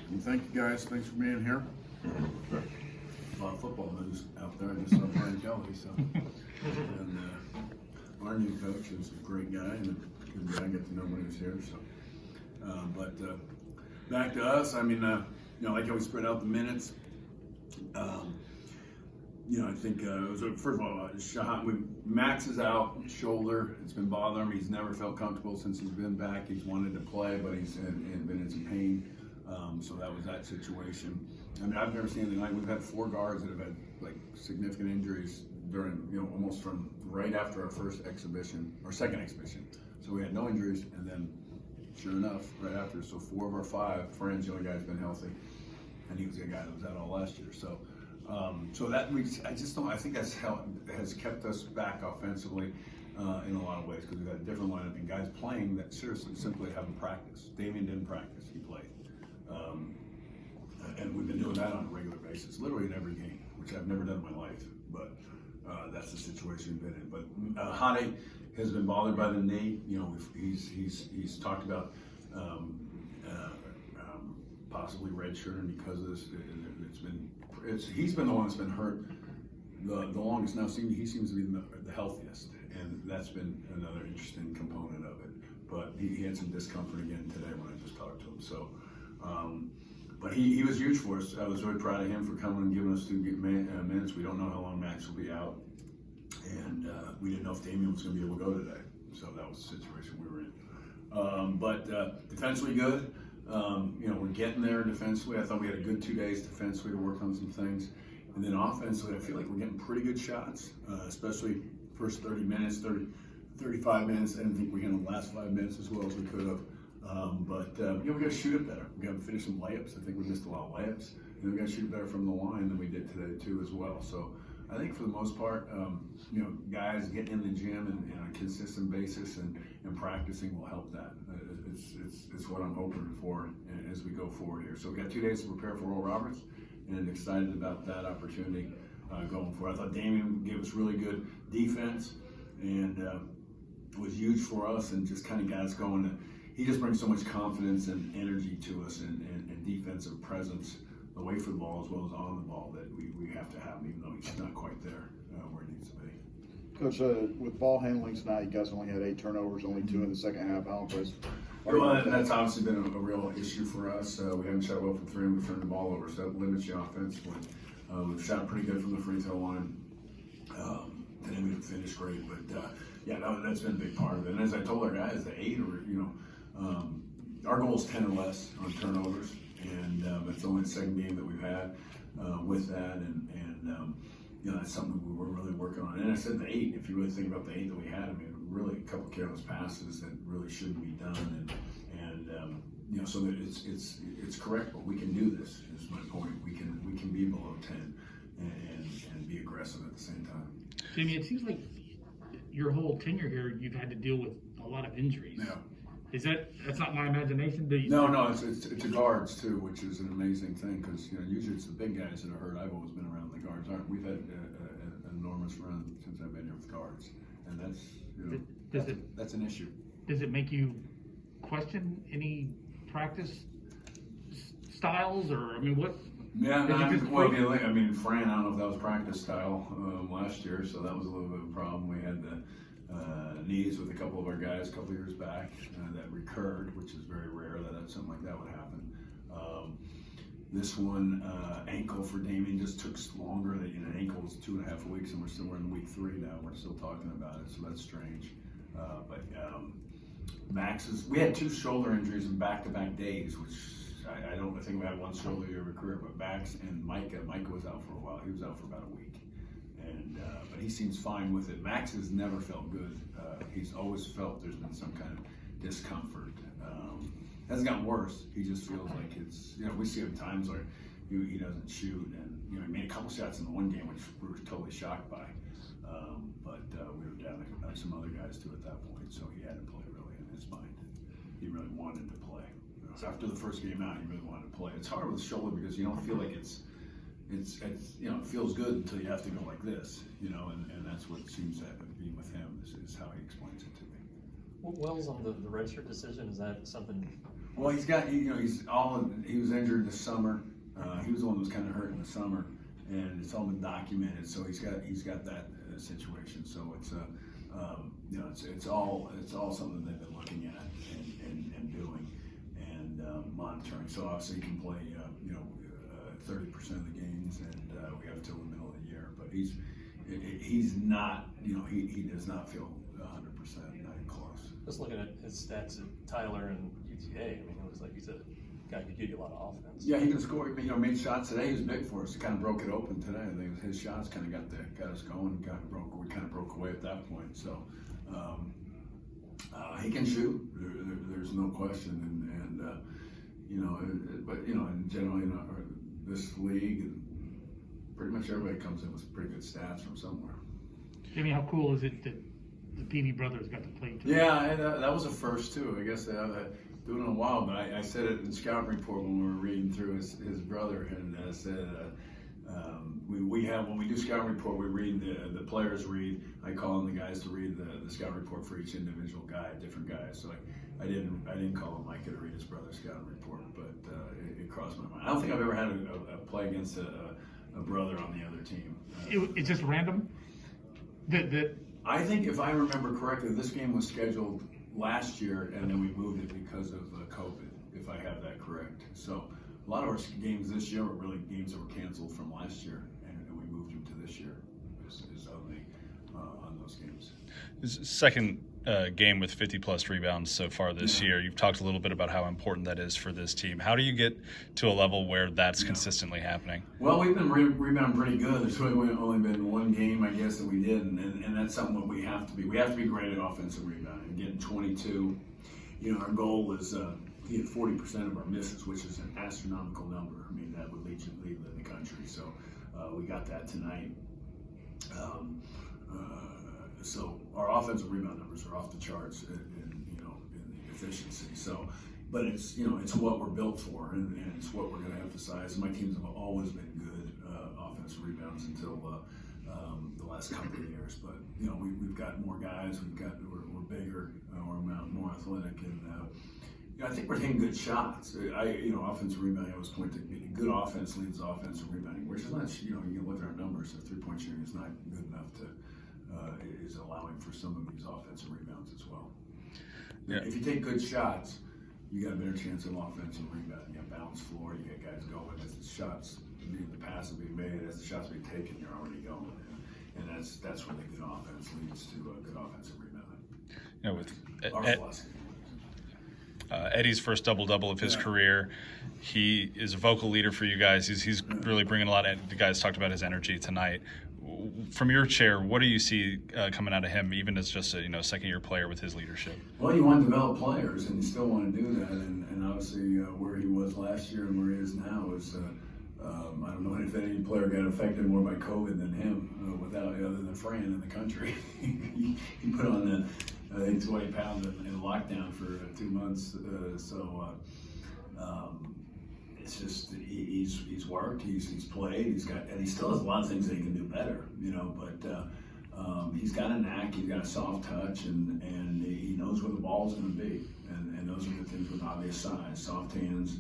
Well, thank you guys. Thanks for being here. A lot of football news out there. I just saw Brian Kelly. So, and our new coach is a great guy and a good guy. I get to know when he was here. So, but back to us. I mean, like how we spread out the minutes. I think it was first of all, Max is out, shoulder. It's been bothering him. He's never felt comfortable since he's been back. He's wanted to play, but he's been in some pain. So that was that situation. I mean, I've never seen anything like. We've had 4 guards that have had like significant injuries during, almost from right after our first exhibition or second exhibition. So we had no injuries, and then sure enough, right after, so 4 of our 5. Fran's the only guy who's been healthy, and he was the guy that was out all last year. So. I think that's how it has kept us back offensively in a lot of ways, because we've got a different lineup and guys playing that seriously simply haven't practiced. Damien didn't practice, he played. And we've been doing that on a regular basis, literally in every game, which I've never done in my life, but that's the situation we've been in. But Hade has been bothered by the knee. He's talked about possibly redshirting because of this. He's been the one that's been hurt the longest. Now he seems to be the healthiest, and that's been another interesting component of it. But he had some discomfort again today when I just talked to him. So, but he was huge for us. I was really proud of him for coming and giving us 2 minutes. We don't know how long Max will be out, and we didn't know if Damien was going to be able to go today. So that was the situation we were in. But defensively good. We're getting there defensively. I thought we had a good 2 days defensively to work on some things. And then offensively, I feel like we're getting pretty good shots, especially first 30 minutes, 35 minutes. I didn't think we handled the last 5 minutes as well as we could have. We got to shoot it better. We got to finish some layups. I think we missed a lot of layups. And we got to shoot it better from the line than we did today too as well. So I think for the most part, guys getting in the gym and on a consistent basis and practicing will help that. It's what I'm hoping for as we go forward here. So we got 2 days to prepare for Oral Roberts, and excited about that opportunity going forward. I thought Damien gave us really good defense and was huge for us, and just kind of got us going. He just brings so much confidence and energy to us and defensive presence away from the ball as well as on the ball that we have to have him, even though he's not quite there where he needs to be. Coach, with ball handling tonight, you guys only had 8 turnovers, only 2 in the second half. How impressed? Well, that's obviously been a real issue for us. We haven't shot well from 3 and we've turned the ball over, so that limits you offensively. We've shot pretty good from the free throw line. Today we didn't finish great, but that's been a big part of it. And as I told our guys, the 8 our goal is 10 or less on turnovers, and it's only the second game that we've had with that, and that's something we were really working on. And I said the 8. If you really think about the 8 that we had, I mean, really a couple careless passes that really shouldn't be done, so that it's correct, but we can do this. Is my point. We can be below 10 and be aggressive at the same time. Jimmy, it seems like your whole tenure here, you've had to deal with a lot of injuries. Yeah. That's not my imagination? No, it's the guards too, which is an amazing thing, because usually it's the big guys that are hurt. I've always been around the guards. We've had an enormous run since I've been here with guards, and that's an issue. Does it make you question any practice styles, or what? Yeah, Fran, I don't know if that was practice style last year, so that was a little bit of a problem. We had the knees with a couple of our guys a couple of years back that recurred, which is very rare that something like that would happen. This one, ankle for Damien, just took longer. An ankle was 2.5 weeks, and we're in week 3 now. We're still talking about it, so that's strange. But we had 2 shoulder injuries in back-to-back days, which I don't think we had one shoulder year of a career, but Max and Micah was out for a while. He was out for about a week. But he seems fine with it. Max has never felt good. He's always felt there's been some kind of discomfort. Hasn't gotten worse. He just feels like it's, we see him times where he doesn't shoot, and he made a couple shots in the one game, which we were totally shocked by. But we were down some other guys too at that point, so he had to play really in his mind. He really wanted to play. After the first game out, he really wanted to play. It's hard with the shoulder because you don't feel like it feels good until you have to go like this, and that's what seems to be with him, is how he explains it to me. Wells, on the redshirt decision, is that something Well, he's he was injured this summer. He was the one that was kind of hurt in the summer, and it's all been documented. So he's got that situation. So it's it's all something they've been looking at and doing and monitoring. So obviously he can play 30% of the games, and we have till the middle of the year. But he's not he does not feel 100%, not even close. Just looking at his stats at Tyler and UTA, I mean, it looks like he's a guy who could give you a lot of offense. Yeah, he can score. Made shots today. He was big for us. He kind of broke it open today. I think his shots kind of got us going. We kind of broke away at that point. So he can shoot. There's no question. But in general, this league, pretty much everybody comes in with pretty good stats from somewhere. Jimmy, how cool is it that the Peay brothers got to play too? Yeah, and that was a first too. I guess they have doing it a while, but I said it in the scouting report when we were reading through his brother, and I said we have, when we do scouting report, we read the players read. I call on the guys to read the scouting report for each individual guy, different guys. So I didn't call on Micah to read his brother's scouting report, but it crossed my mind. I don't think I've ever had a play against a brother on the other team. It's just random. I think if I remember correctly, this game was scheduled last year, and then we moved it because of COVID, if I have that correct. So a lot of our games this year were really games that were canceled from last year, and we moved them to this year. Is only on those games. Second game with 50-plus rebounds so far this year. You've talked a little bit about how important that is for this team. How do you get to a level where that's consistently happening? Well, we've been rebounding pretty good. There's really only been one game, I guess, that we did, and that's something that we have to be. We have to be great at offensive rebounding. Getting 22, our goal is to get 40% of our misses, which is an astronomical number. I mean, that would lead the country. So we got that tonight. So our offensive rebound numbers are off the charts in the efficiency. So, but it's what we're built for, and it's what we're going to emphasize. My teams have always been good offensive rebounds until the last couple of years. But we've got more guys. We're bigger. We're more athletic, and I think we're taking good shots. Offensive rebounding. I always point to good offense leads offensive rebounding, which is not. You can look at our numbers. The 3-point shooting is not good enough to. Is allowing for some of these offensive rebounds as well. Yeah. If you take good shots, you got a better chance of offensive rebound. You got balanced floor, you get guys going as the shots, the passes being made, as the shots being taken, you're already going. And that's where the good offense leads to good offensive rebounding. With Eddie's first double-double of his career, he is a vocal leader for you guys. He's really bringing a lot of, the guys talked about his energy tonight. From your chair, what do you see coming out of him, even as just a second-year player with his leadership? Well, you want to develop players, and you still want to do that. And obviously, where he was last year and where he is now is, I don't know if any player got affected more by COVID than him, other than Fran in the country. he put on I think 20 pounds in lockdown for 2 months. It's just he's worked, he's played, and he still has a lot of things that he can do better, but he's got a knack, he's got a soft touch, and he knows where the ball's going to be, and those are the things with obvious size, soft hands.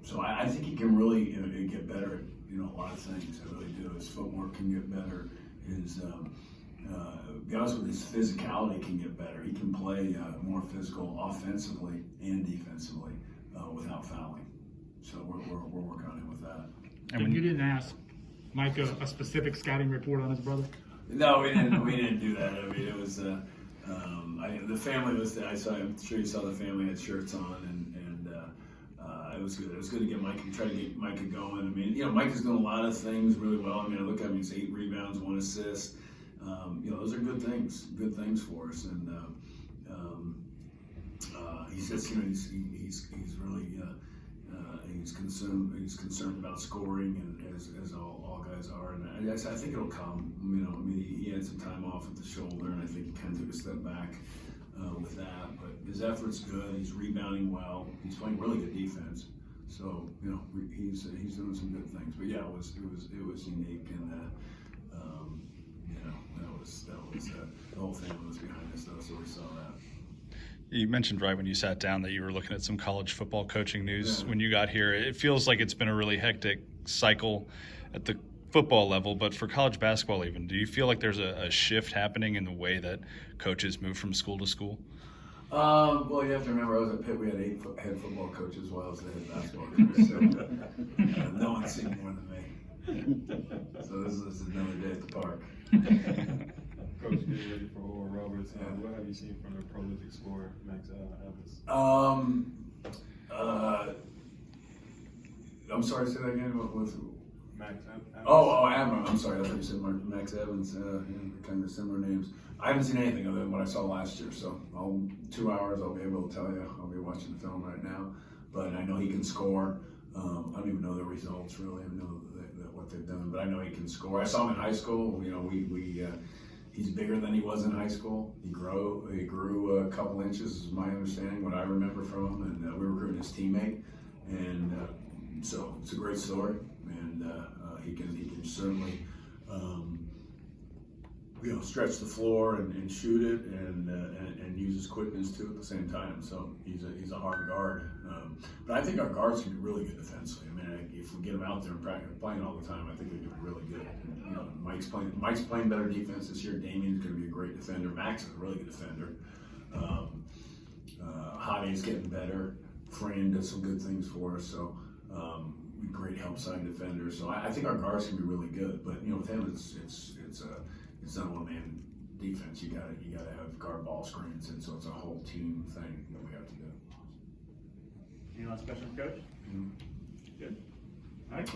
So I think he can really get better at a lot of things. I really do. His footwork can get better. His guys with his physicality can get better. He can play more physical offensively and defensively without fouling. So we're working on him with that. And you didn't ask Mike a specific scouting report on his brother? No, we didn't do that. I mean, it was the family was. I'm sure you saw the family had shirts on, and it was good. It was good to get Mike and try to get Micah going. I mean, Mike is doing a lot of things really well. I mean, I look at him; he's 8 rebounds, 1 assist. Those are good things for us, and he's just he's really he's concerned about scoring, and as all guys are, and I think it'll come. He had some time off with the shoulder, and I think he kind of took a step back with that. But his effort's good. He's rebounding well. He's playing really good defense. So he's doing some good things. But yeah, it was unique, and that was the whole family was behind us though, so we saw that. You mentioned right when you sat down that you were looking at some college football coaching news Yeah. when you got here. It feels like it's been a really hectic cycle at the football level, but for college basketball even, do you feel like there's a shift happening in the way that coaches move from school to school? Well, you have to remember, I was at Pitt. We had 8 head football coaches while I was the head basketball coach. So no one's seen more than me. So this is another day at the park. Coach, getting ready for Oral Roberts. What have you seen from the prolific scorer, Max Evans? I'm sorry, say that again. With Max Evans? Admiral. I'm sorry, I thought you said Max Evans. Kind of similar names. I haven't seen anything other than what I saw last year. So 2 hours, I'll be able to tell you. I'll be watching the film right now. But I know he can score. I don't even know the results really. I know what they've done, but I know he can score. I saw him in high school. You know, he's bigger than he was in high school. He grew a couple inches, is my understanding, what I remember from him. And we were recruiting his teammate, and so it's a great story. And he can certainly stretch the floor and shoot it and use his quickness too at the same time. So he's a hard guard. But I think our guards can be really good defensively. I mean, if we get them out there and practice playing all the time, I think they can be really good. And, Mike's playing better defense this year. Damien's going to be a great defender. Max is a really good defender. Hade's getting better. Fran does some good things for us. So great help side defender. So I think our guards can be really good. But with him, it's not a one-man defense. You gotta have guard ball screens, and so it's a whole team thing that we have to do. Any last questions, Coach? Good. All right.